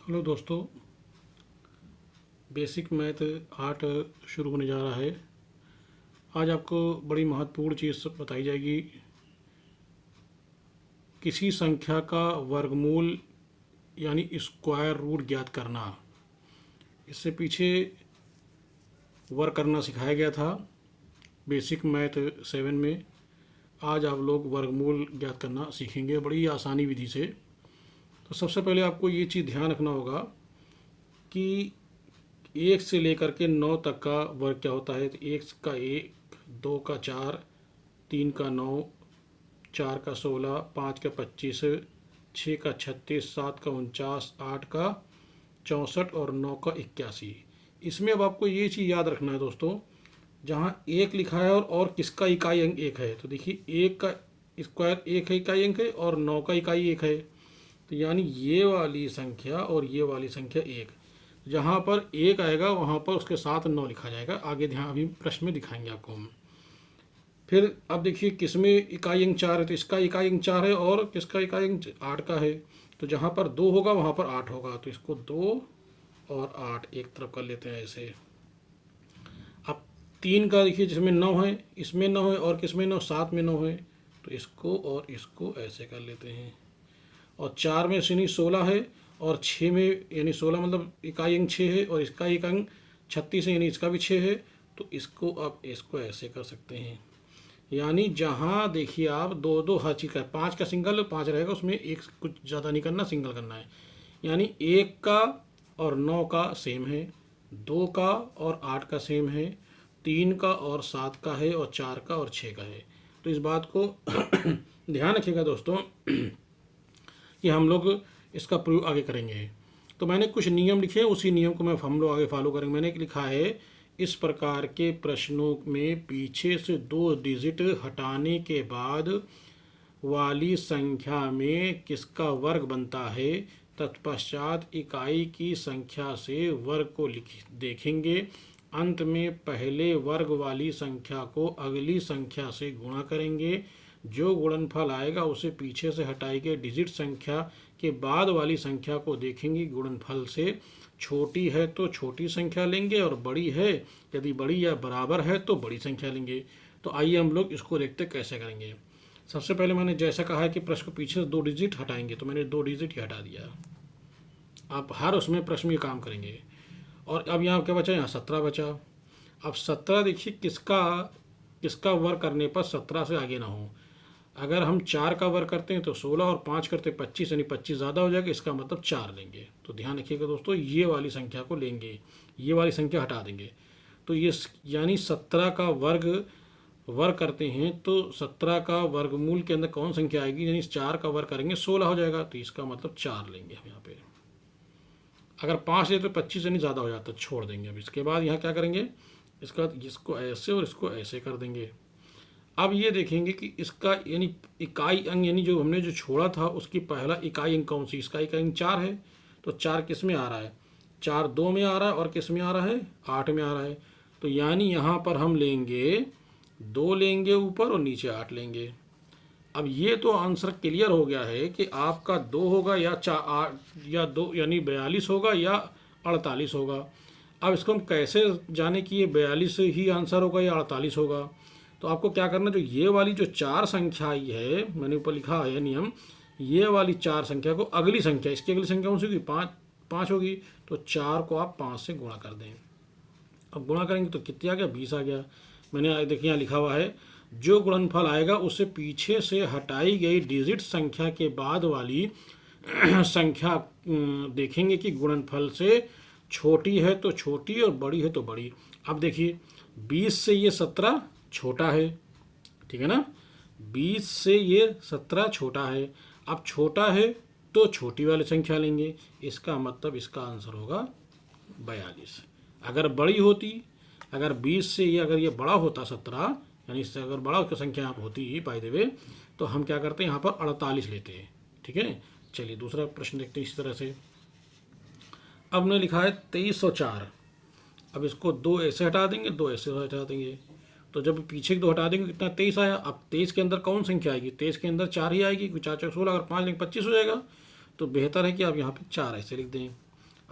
Hello दोस्तों, basic math 8 शुरू होने जा रहा है। आज आपको बड़ी महत्वपूर्ण चीज़ बताई जाएगी। किसी संख्या का वर्गमूल यानी स्क्वायर रूट ज्ञात करना। इससे पीछे वर्क करना सिखाया गया था बेसिक मैथ 7 में। आज आप लोग वर्गमूल ज्ञात करना सीखेंगे बड़ी आसानी विधि से। तो सबसे पहले आपको ये चीज़ ध्यान रखना होगा कि 1 से लेकर के 9 तक का वर्ग क्या होता है। तो 1 का 1, 2 का 4, 3 का 9, 4 का 16, 5 का 25, 6 का 36, 7 का 49, 8 का 64 और 9 का 81। इसमें अब आपको ये चीज़ याद रखना है दोस्तों, जहाँ 1 लिखा है और किसका इकाई अंक 1 है। तो देखिए 1 का स्क्वायर 1 है, इकाई अंक है, और 9 का इकाई 1 है। तो यानी ये वाली संख्या और ये वाली संख्या 1, जहाँ पर 1 आएगा वहाँ पर उसके साथ 9 लिखा जाएगा। आगे ध्यान अभी प्रश्न में दिखाएंगे आपको हम। फिर अब देखिए किसमें इकाई अंक 4 है, तो इसका इकाई अंक 4 है और किसका इकाई अंक 8 का है। तो जहाँ पर 2 होगा वहाँ पर 8 होगा। तो इसको 2 और 8 एक तरफ कर लेते हैं ऐसे। अब 3 का देखिए जिसमें 9 है, इसमें 9 है, और किसमें 9, 7 में 9 है। तो इसको और इसको ऐसे कर लेते हैं। और 4 में यानी 16 है, और 6 में यानी 16 मतलब इकाई अंक 6 है, और इसका एक अंक 36 है यानी इसका भी 6 है। तो इसको आप इसको ऐसे कर सकते हैं। यानी जहाँ देखिए आप दो दो हर चीज़ का 5 का सिंगल 5 रहेगा, उसमें एक कुछ ज़्यादा नहीं करना, सिंगल करना है। यानी 1 का और 9 का सेम है, 2 का और 8 का सेम है, 3 का और 7 का है, और 4 का और 6 का है। तो इस बात को ध्यान रखिएगा दोस्तों कि हम लोग इसका प्रयोग आगे करेंगे। तो मैंने कुछ नियम लिखे हैं, उसी नियम को हम लोग आगे फॉलो करेंगे। मैंने लिखा है, इस प्रकार के प्रश्नों में पीछे से 2 डिजिट हटाने के बाद वाली संख्या में किसका वर्ग बनता है, तत्पश्चात इकाई की संख्या से वर्ग को देखेंगे। अंत में पहले वर्ग वाली संख्या को अगली संख्या से गुणा करेंगे। जो गुणनफल आएगा उसे पीछे से हटाई गई डिजिट संख्या के बाद वाली संख्या को देखेंगे। गुणनफल से छोटी है तो छोटी संख्या लेंगे, और बड़ी है यदि बड़ी या बराबर है तो बड़ी संख्या लेंगे। तो आइए हम लोग इसको देखते कैसे करेंगे। सबसे पहले मैंने जैसा कहा है कि प्रश्न को पीछे से 2 डिजिट हटाएंगे, तो मैंने 2 डिजिट ही हटा दिया। आप हर उसमें प्रश्न में काम करेंगे। और अब यहाँ क्या बचा, यहाँ 17 बचा। अब 17 देखिए किसका किसका वर्ग करने पर 17 से आगे ना हो। अगर हम 4 का वर्ग करते हैं तो 16, और 5 करते 25, यानी 25 ज़्यादा हो जाएगा, इसका मतलब 4 लेंगे। तो ध्यान रखिएगा दोस्तों, ये वाली संख्या को लेंगे, ये वाली संख्या हटा देंगे। तो ये यानी 17 का वर्ग करते हैं तो 17 का वर्गमूल के अंदर कौन संख्या आएगी, यानी 4 का वर्ग करेंगे 16 हो जाएगा। तो इसका मतलब 4 लेंगे हम यहाँ पे। अगर 5 ले तो 25 यानी ज़्यादा हो जाता है, छोड़ देंगे। अब इसके बाद यहाँ क्या करेंगे, इसका इसको ऐसे और इसको ऐसे कर देंगे। अब ये देखेंगे कि इसका यानी इकाई अंक यानी जो हमने जो छोड़ा था उसकी पहला इकाई अंक कौन सी, इसका इकाई अंक 4 है। तो 4 किस में आ रहा है, 4 2 में आ रहा है, और किस में आ रहा है, 8 में आ रहा है। तो यानी यहाँ पर हम लेंगे 2 लेंगे ऊपर और नीचे 8 लेंगे। अब ये तो आंसर क्लियर हो गया है कि आपका 2 होगा या 4 या 2 यानी 42 होगा या 48 होगा। अब इसको हम कैसे जाने कि ये 42 ही आंसर होगा या 48 होगा। तो आपको क्या करना, जो ये वाली जो 4 संख्या आई है, मैंने ऊपर लिखा है नियम, ये वाली 4 संख्या को अगली संख्या, इसकी अगली संख्या कौन सी होगी, 5 होगी। तो 4 को आप 5 से गुणा कर दें। अब गुणा करेंगे तो कितने आ गया, 20 आ गया। मैंने देखिए यहाँ लिखा हुआ है, जो गुणनफल आएगा उसे पीछे से हटाई गई डिजिट संख्या के बाद वाली संख्या देखेंगे कि गुणनफल से छोटी है तो छोटी और बड़ी है तो बड़ी। अब देखिए 20 से ये 17 छोटा है, ठीक है ना, 20 से ये 17 छोटा है। अब छोटा है तो छोटी वाली संख्या लेंगे, इसका मतलब इसका आंसर होगा 42। अगर बड़ी होती, अगर 20 से ये अगर ये बड़ा होता 17, यानी इससे अगर बड़ा संख्या यहाँ होती बाय द वे, तो हम क्या करते हैं यहाँ पर 48 लेते हैं। ठीक है, चलिए दूसरा प्रश्न देखते हैं इसी तरह से। अब ने लिखा है 2304। अब इसको 2 ऐसे हटा देंगे, 2 ऐसे हटा देंगे। तो जब पीछे 2 हटा देंगे कितना, 23 आया। अब 23 के अंदर कौन संख्या आएगी, 23 के अंदर 4 ही आएगी, 4 4 16, अगर 5 लेंगे 25 हो जाएगा। तो बेहतर है कि आप यहाँ पे 4 ऐसे लिख दें।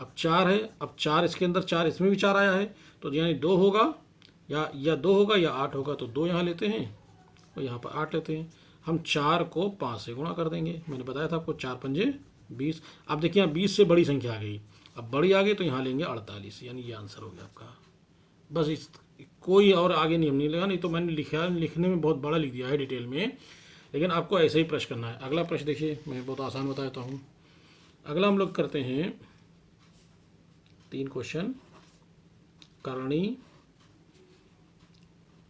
अब 4 है, अब 4 इसके अंदर, 4 इसमें भी 4 आया है, तो यानी 2 होगा या 2 होगा या 8 होगा, तो 2 यहाँ लेते हैं और यहाँ पर 8 लेते हैं। हम 4 को 5 से गुणा कर देंगे, मैंने बताया था आपको 4 पंजे 20। अब देखिए यहाँ 20 से बड़ी संख्या आ गई, अब बड़ी आ गई तो यहाँ लेंगे 48, यानी ये आंसर हो गया आपका। बस इस कोई और आगे नियम नहीं लगा, नहीं तो मैंने लिखने में बहुत बड़ा लिख दिया है डिटेल में, लेकिन आपको ऐसे ही प्रश्न करना है। अगला प्रश्न देखिए, मैं बहुत आसान बता देता हूँ। अगला हम लोग करते हैं 3 क्वेश्चन, करणी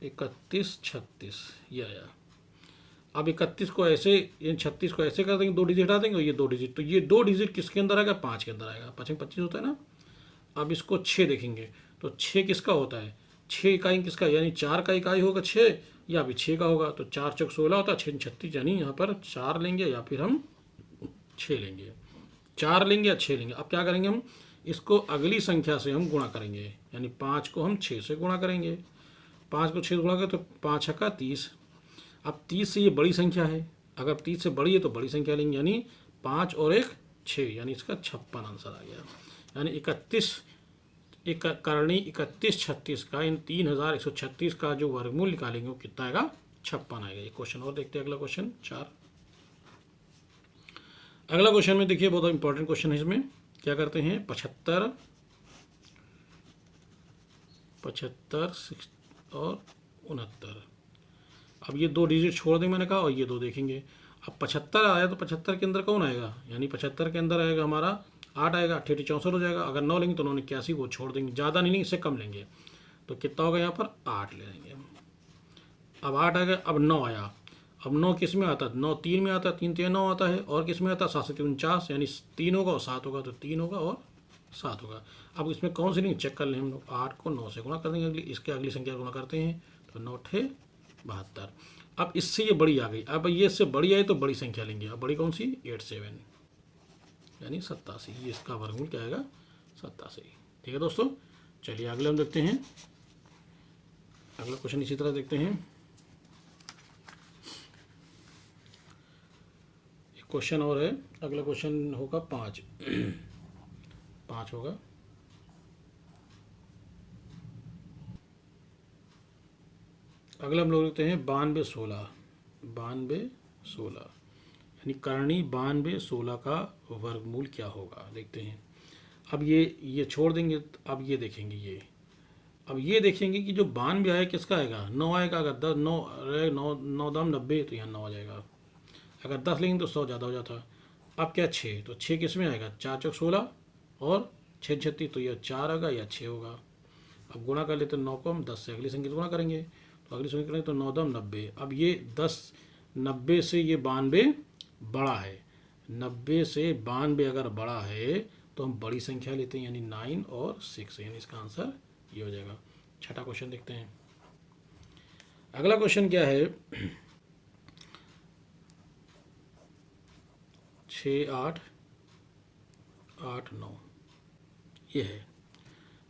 31 36 ये आया। अब 31 को ऐसे, इन 36 को ऐसे कर देंगे, 2 डिजिट हटा देंगे और ये 2 डिजिट, तो ये 2 डिजिट किसके अंदर आएगा, 5 के अंदर आएगा, 5 में 25 होता है ना। अब इसको 6 देखेंगे तो 6 किसका होता है, 6 इकाई किसका, यानी 4 का इकाई होगा 6, या भी 6 का होगा, तो 4 चौक 16 होता है, 6 36, यानी यहाँ पर 4 लेंगे या फिर हम 6 लेंगे, 4 लेंगे या 6 लेंगे। अब क्या करेंगे, हम इसको अगली संख्या से हम गुणा करेंगे, यानी 5 को हम 6 से गुणा करेंगे, 5 को 6 से गुणा करें तो 5 छक्का 30। अब 30 से ये बड़ी संख्या है, अगर 30 से बड़ी है तो बड़ी संख्या लेंगे, यानी 5 और 1 6, यानी इसका 56 आंसर आ गया। यानी 31 करणी 31 36 का, इन 3136 का जो वर्गमूल निकालेंगे वो कितना आएगा, 56 आएगा। ये क्वेश्चन और देखते हैं, अगला क्वेश्चन 4। अगला क्वेश्चन में देखिए बहुत इंपॉर्टेंट क्वेश्चन है, इसमें क्या करते हैं, 75 और 69। अब ये 2 डिजिट छोड़ दें मैंने कहा, और ये 2 देखेंगे। अब 75 आया तो 75 के अंदर कौन आएगा, यानी 75 के अंदर आएगा हमारा 8 आएगा, 8 64 हो जाएगा। अगर 9 लेंगे तो 981, वो छोड़ देंगे, ज़्यादा नहीं लेंगे, इससे कम लेंगे, तो कितना होगा यहाँ पर 8 ले लेंगे। अब 8 आ गया, अब 9 आया, अब 9 किस में आता है, 9 3 में आता है, 3 3 9 आता है, और किस में आता है 7 7 49, यानी 3 होगा और 7 होगा, तो 3 होगा और 7 होगा। अब इसमें कौन सी नहीं चेक कर लें हम लोग, 8 को 9 से गुणा कर देंगे, इसके अगली संख्या गुणा करते हैं, तो 9 8 72। अब इससे ये बड़ी आ गई, अब ये इससे बड़ी आई तो बड़ी संख्या लेंगे। अब बड़ी कौन सी, 87, यानी 87, ये इसका वर्गमूल क्या आएगा, 87। ठीक है दोस्तों, चलिए अगले हम देखते हैं। अगला क्वेश्चन इसी तरह देखते हैं, एक क्वेश्चन और है। अगला क्वेश्चन होगा 5 5 होगा। अगला हम लोग देखते हैं 92 16, यानी करणी 92 16 का वर्गमूल क्या होगा, देखते हैं। अब ये छोड़ देंगे, अब ये देखेंगे, अब ये देखेंगे कि जो 92 आया किसका आएगा, 9 आएगा। अगर 10 9 दाम 90, तो यहाँ 9 आ जाएगा। अगर 10 लेंगे तो 100 ज़्यादा हो जाता। अब क्या 6, तो 6 किस में आएगा, 4 चौक 16 और 6 36, तो यह 4 आएगा या 6 होगा। अब गुणा कर लेते हैं, 9 को हम 10 से अगली संख्या से गुणा करेंगे, तो अगली संख्या करेंगे तो 9 दाम 90। अब ये 10 90 से ये 92 बड़ा है, 90 से 92 अगर बड़ा है तो हम बड़ी संख्या लेते हैं, यानी 9 और 6, यानी इसका आंसर ये हो जाएगा। छठा क्वेश्चन देखते हैं। अगला क्वेश्चन क्या है, 6 8 8 9 ये है,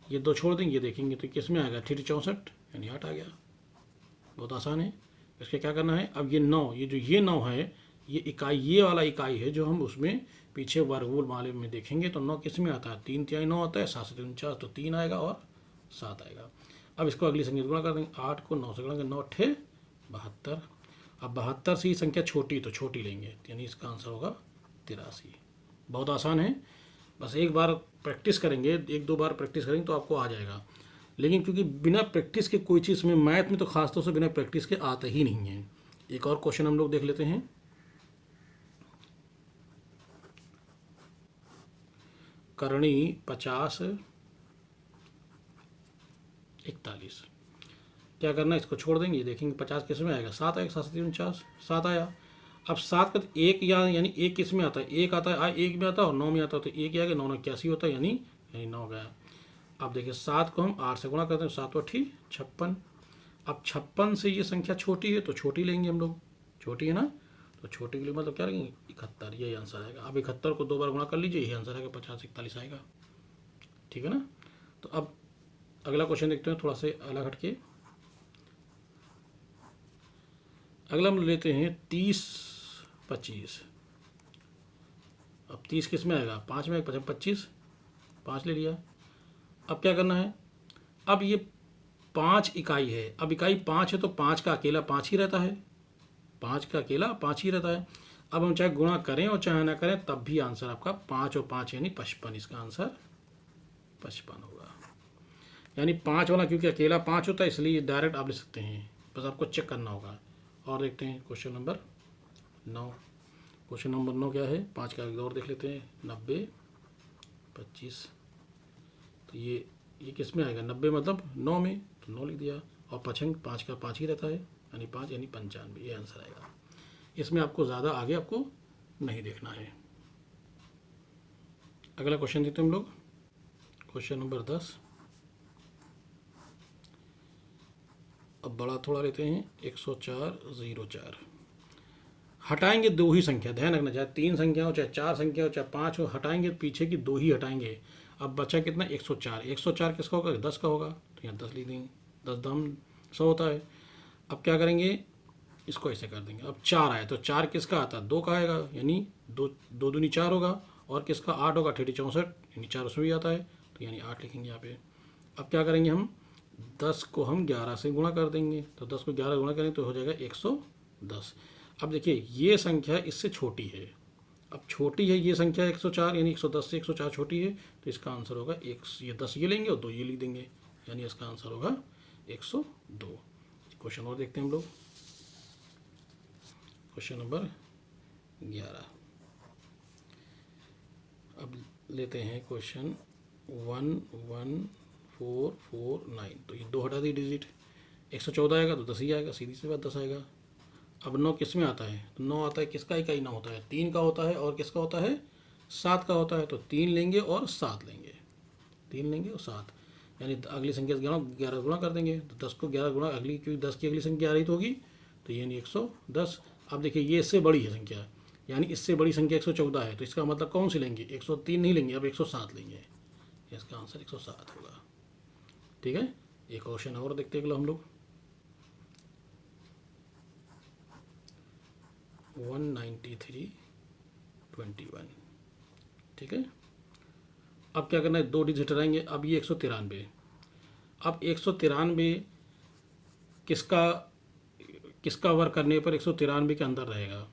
ये 2 छोड़ देंगे, ये देखेंगे तो किस में आएगा, 64, यानी 8 आ गया। बहुत आसान है। इसके क्या करना है, अब ये 9, ये 9 है, ये इकाई, ये वाला इकाई है जो हम उसमें पीछे वर्गमूल वाले में देखेंगे, तो 9 किस में आता है, 3 3 9 आता है, 7 7 49, तो 3 आएगा और 7 आएगा। अब इसको अगली संख्या गुणा कर देंगे, 8 को 9 से गुणा करेंगे, 9 8 72। अब 72 से ही संख्या छोटी, तो छोटी लेंगे, यानी इसका आंसर होगा 83। बहुत आसान है, बस एक बार प्रैक्टिस करेंगे, 1 2 बार प्रैक्टिस करेंगे तो आपको आ जाएगा। लेकिन क्योंकि बिना प्रैक्टिस के कोई चीज़ में, मैथ में तो खासतौर से बिना प्रैक्टिस के आता ही नहीं है। एक और क्वेश्चन हम लोग देख लेते हैं। करणी 50 41, क्या करना है, इसको छोड़ देंगे, ये देखेंगे 50 किस में आएगा, 7 आएगा, 7 7 49, 7 आया। अब 7 का 1 यानी 1 किस में आता है, 1 आता है, 1 में आता है और 9 में आता है, तो 1 आ गया, 9 81 होता है, यानी 9 गया। अब देखिए 7 को हम 8 से गुणा करते हैं, 7 8 56। अब 56 से ये संख्या छोटी है तो छोटी लेंगे हम लोग, छोटी है ना, तो छोटी के लिए मतलब क्या लेंगे, 71, यही आंसर आएगा। अब 71 को 2 बार गुणा कर लीजिए, यही आंसर आएगा, 50 41 आएगा। ठीक है ना। तो अब अगला क्वेश्चन देखते हैं, थोड़ा से अलग हटके। अगला हम लेते हैं 30 25। अब 30 किस में आएगा, 5 में 25, 5 ले लिया। अब क्या करना है, अब ये 5 इकाई है, अब इकाई 5 है तो 5 का अकेला 5 ही रहता है, 5 का अकेला 5 ही रहता है। अब हम चाहे गुणा करें और चाहे ना करें तब भी आंसर आपका 5 और 5 यानी 55, इसका आंसर 55 होगा। यानी 5 वाला क्योंकि अकेला 5 होता है इसलिए डायरेक्ट आप ले सकते हैं, बस आपको चेक करना होगा। और देखते हैं क्वेश्चन नंबर 9। क्वेश्चन नंबर 9 क्या है, 5 का एक और देख लेते हैं। 90 25, तो ये किस में आएगा, 90 मतलब 9 में, तो 9 लिख दिया। और 5 का 5 ही रहता है, यानी 5 यानी 95, ये आंसर आएगा। इसमें आपको ज़्यादा आगे आपको नहीं देखना है। अगला क्वेश्चन देखते हैं हम लोग, क्वेश्चन नंबर 10। अब बड़ा थोड़ा लेते हैं, 104 हटाएंगे 2 ही संख्या, ध्यान रखना, चाहे 3 संख्या हो चाहे 4 संख्या हो चाहे 5 हो, हटाएंगे पीछे की 2 ही हटाएंगे। अब बचा कितना, 104। 104 किसका होगा, 10 का होगा, तो यहाँ 10 लिख देंगे, 10 दम 100 होता है। अब क्या करेंगे, इसको ऐसे कर देंगे। अब 4 आए तो 4 किसका आता है, 2 का आएगा, यानी 2 दूनी 4 होगा। और किसका 8 होगा, 64 यानी 4 उसमें भी आता है, तो यानी 8 लिखेंगे यहाँ पे। अब क्या करेंगे हम, 10 को हम 11 से गुणा कर देंगे, तो 10 को 11 गुणा करेंगे तो हो जाएगा 110। अब देखिए ये संख्या इससे छोटी है, अब छोटी है ये संख्या 104, यानी 110 से 104 छोटी है, तो इसका आंसर होगा ये 10 ये लेंगे और 2 ये लिख देंगे, यानी इसका आंसर होगा 102। क्वेश्चन और देखते हैं हम लोग, क्वेश्चन नंबर 11। अब लेते हैं क्वेश्चन 11449, तो ये 2 हटा दी डिजिट, 114 आएगा तो 10 ही आएगा, सीधी सी बात 10 आएगा। अब 9 किस में आता है, तो 9 आता है किसका इकाई 9 होता है, 3 का होता है, और किसका होता है, 7 का होता है, तो 3 लेंगे और 7 लेंगे, 3 लेंगे और 7, यानी अगली संख्या 11 गुणा कर देंगे, तो 10 को 11 गुणा, अगली क्योंकि 10 की अगली संख्या 11 ही तो होगी, तो यानी 110। अब देखिए ये इससे बड़ी है संख्या, यानी इससे बड़ी संख्या 114 है, तो इसका मतलब कौन सी लेंगे, 103 नहीं लेंगे, अब 107 लेंगे, इसका आंसर 107 होगा। ठीक है, एक क्वेश्चन और देखते हैं हम लोग, 19321। ठीक है, अब क्या करना है, 2 डिजिट हटाएंगे। अब ये 193, अब 193 किसका किसका वर्ग करने पर 193 के अंदर रहेगा।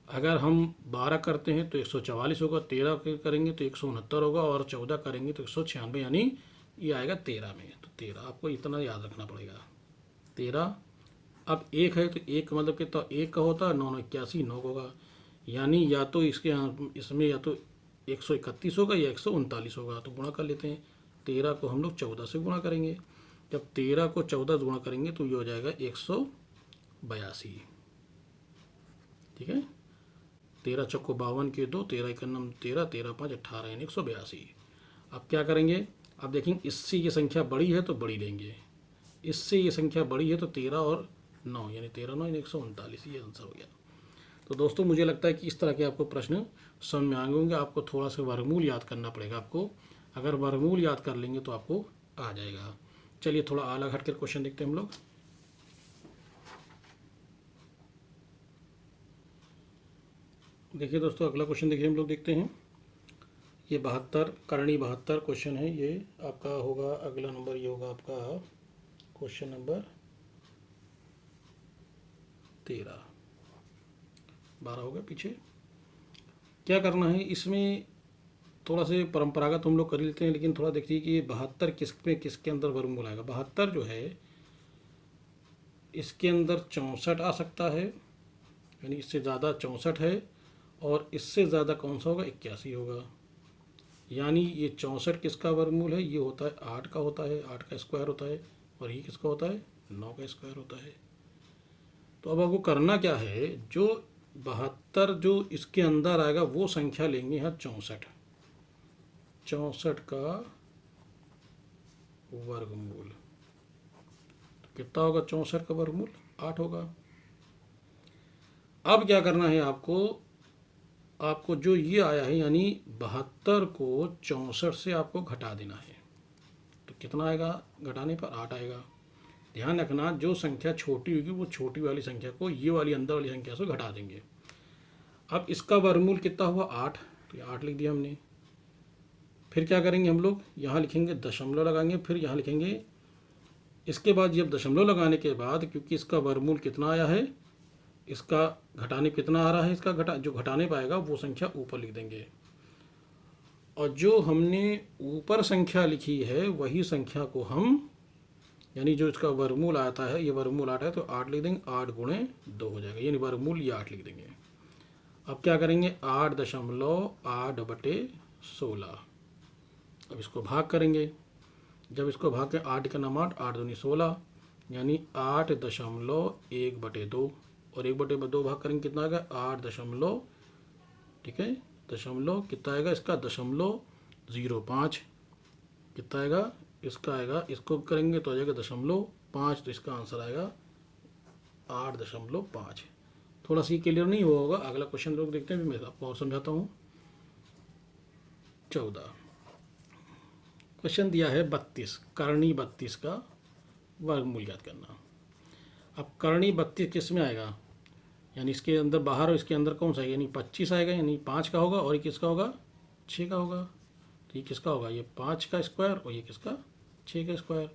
अगर हम 12 करते हैं तो 144 होगा, 13 करेंगे तो 169 होगा, और 14 करेंगे तो 196, यानी ये आएगा 13 में। तो 13 आपको इतना याद रखना पड़ेगा, 13। अब 1 है तो 1 मतलब कितना, 1 का होता है 9 81, 9 होगा, यानी या तो इसमें या तो 131 होगा या 139 होगा, तो गुणा कर लेते हैं। 13 को हम लोग 14 से गुणा करेंगे, जब 13 को 14 से गुणा करेंगे तो ये हो जाएगा 182। ठीक है, 13 चौको 52 के 2, 13 एक 13, 13 5 18, यानी 182। अब क्या करेंगे, अब देखेंगे इससे ये संख्या बड़ी है तो बड़ी लेंगे, इससे ये संख्या बड़ी है तो 13 और 9, यानी 13 9 यानी 139, ये आंसर हो गया। तो दोस्तों मुझे लगता है कि इस तरह के आपको प्रश्न समझ में आएंगे होंगे। आपको थोड़ा सा वर्गमूल याद करना पड़ेगा, आपको अगर वर्गमूल याद कर लेंगे तो आपको आ जाएगा। चलिए थोड़ा अलग हटकर क्वेश्चन देखते हैं हम लोग। देखिए दोस्तों अगला क्वेश्चन देखिए हम लोग देखते हैं, ये 72 करणी 72 क्वेश्चन है, ये आपका होगा अगला नंबर, ये होगा आपका क्वेश्चन नंबर 13, 12 हो गया पीछे। क्या करना है, इसमें थोड़ा से परंपरागत हम लोग कर लेते हैं, लेकिन थोड़ा देखिए कि ये 72 किसके अंदर वर्गमूल आएगा। 72 जो है इसके अंदर 64 आ सकता है, यानी इससे ज़्यादा 64 है, और इससे ज़्यादा कौन सा होगा, 81 होगा। यानी ये 64 किसका वर्गमूल है, ये होता है 8 का होता है, 8 का स्क्वायर होता है, और ये किसका होता है, 9 का स्क्वायर होता है। तो अब आपको करना क्या है, जो 72 जो इसके अंदर आएगा वो संख्या लेंगे यहाँ 64, 64 का वर्गमूल, तो कितना होगा 64 का वर्गमूल, 8 होगा। अब क्या करना है आपको जो ये आया है, यानी 72 को 64 से आपको घटा देना है, तो कितना आएगा, घटाने पर 8 आएगा। ध्यान रखना जो संख्या छोटी होगी वो छोटी वाली संख्या को ये वाली अंदर वाली संख्या से घटा देंगे। अब इसका वर्गमूल कितना हुआ, 8, तो ये 8 लिख दिया हमने। फिर क्या करेंगे हम लोग, यहाँ लिखेंगे दशमलव लगाएंगे, फिर यहाँ लिखेंगे। इसके बाद जब दशमलव लगाने के बाद, क्योंकि इसका वर्गमूल कितना आया है, इसका घटाने कितना आ रहा है, इसका जो घटाने पाएगा वो संख्या ऊपर लिख देंगे। और जो हमने ऊपर संख्या लिखी है वही संख्या को हम, यानी जो इसका वर्गमूल आता है, ये वर्गमूल 8 है तो 8 लिख देंगे, 8 गुणे 2 हो जाएगा, यानी वर्गमूल ये 8 लिख देंगे। अब क्या करेंगे, 8.8/16। अब इसको भाग करेंगे, जब इसको भाग के 8 का नाम 8, 8 दूनी 16, यानी 8.1/2, और 1/2 भाग करेंगे कितना आएगा, 8 ठीक है, दशमलव कितना आएगा इसका, 0.05 कितना आएगा इसका, आएगा इसको करेंगे तो आ जाएगा 0.5, तो इसका आंसर आएगा 8.5। थोड़ा सी क्लियर नहीं हुआ होगा, अगला क्वेश्चन लोग देखते हैं, मैं आपको और समझाता हूँ। 14 क्वेश्चन दिया है 32, करणी 32 का वर्गमूल ज्ञात करना। अब करणी 32 किस में आएगा, यानी इसके अंदर बाहर और इसके अंदर कौन सा आएगा, यानी 25 आएगा, यानी 5 का होगा, और ये किसका होगा, 6 का होगा। तो ये किसका होगा, ये 5 का स्क्वायर, और ये किसका, 6 का स्क्वायर।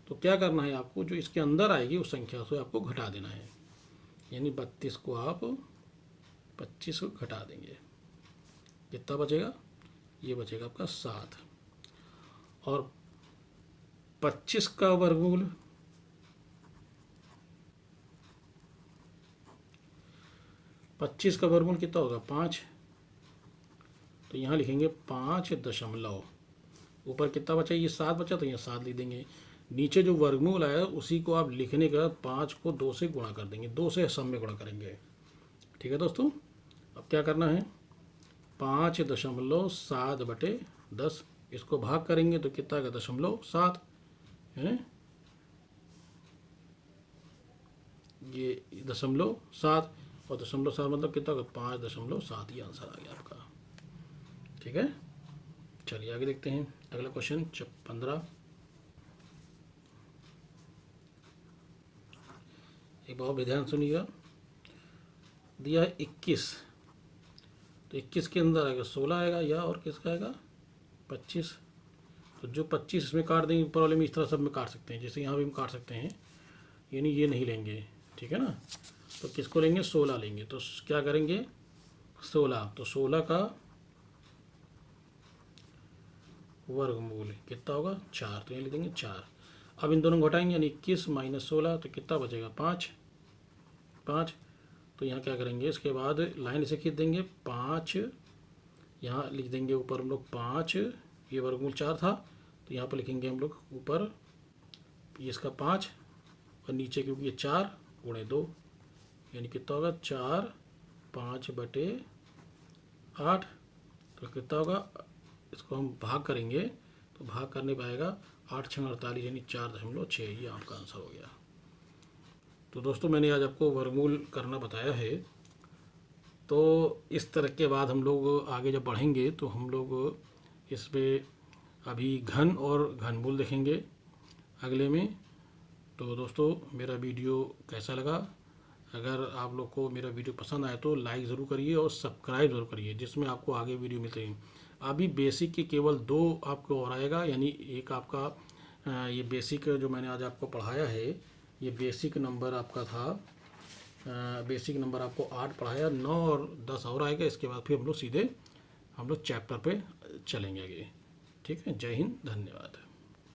तो क्या करना है आपको, जो इसके अंदर आएगी उस संख्या से आपको घटा देना है, यानी 32 को आप 25 को घटा देंगे, कितना बचेगा, ये बचेगा आपका 7। और 25 का वर्गमूल, 25 का वर्गमूल कितना होगा, 5। तो यहाँ लिखेंगे 5 ऊपर कितना बचा, ये 7 बचा, तो यहाँ 7 लिख देंगे। नीचे जो वर्गमूल आया उसी को आप लिखने के बाद 5 को 2 से गुणा कर देंगे, 2 से सम में गुणा करेंगे। ठीक है दोस्तों, अब क्या करना है, 5.7/10, इसको भाग करेंगे तो कितना आएगा, 0.7 है, ये 0.7, और 0.7 मतलब कितना होगा, 5.7, ये आंसर आ गया आपका। ठीक है, चलिए आगे देखते हैं अगला क्वेश्चन 15। एक बहुत ध्यान सुनिएगा, दिया है 21, तो 21 के अंदर आएगा 16 आएगा, या और किसका आएगा 25। तो जो 25 इसमें काट देंगे, ऊपर वाले में इस तरह सब में काट सकते हैं, जैसे यहाँ भी हम काट सकते हैं, यानी ये नहीं लेंगे, ठीक है ना। तो किसको लेंगे, 16 लेंगे। तो क्या करेंगे, 16, तो 16 का वर्गमूल कितना होगा, 4, तो यहाँ लिख देंगे 4। अब इन दोनों को घटाएंगे, यानी 21 - 16, तो कितना बचेगा, 5। तो यहाँ क्या करेंगे, इसके बाद लाइन से खींच देंगे, 5, यहाँ लिख देंगे ऊपर हम लोग 5, ये वर्गमूल 4 था, तो यहाँ पर लिखेंगे हम लोग ऊपर ये इसका 5, और नीचे क्योंकि ये 4 गुणे 2, यानी कितना होगा, 4 5/8। तो कितना होगा, इसको हम भाग करेंगे तो भाग करने पाएगा 8 × 48, यानी 4.6, ये आपका आंसर हो गया। तो दोस्तों मैंने आज आपको वर्गमूल करना बताया है। तो इस तरह के बाद हम लोग आगे जब बढ़ेंगे तो हम लोग इसमें अभी घन और घनमूल देखेंगे अगले में। तो दोस्तों मेरा वीडियो कैसा लगा, अगर आप लोग को मेरा वीडियो पसंद आए तो लाइक ज़रूर करिए और सब्सक्राइब ज़रूर करिए, जिसमें आपको आगे वीडियो मिलते हैं। अभी बेसिक के केवल 2 आपको और आएगा, यानी एक आपका ये बेसिक जो मैंने आज आपको पढ़ाया है, ये बेसिक नंबर आपका था, बेसिक नंबर आपको 8 पढ़ाया, 9 और 10 और आएगा। इसके बाद फिर हम लोग सीधे चैप्टर पे चलेंगे आगे। ठीक है, जय हिंद, धन्यवाद।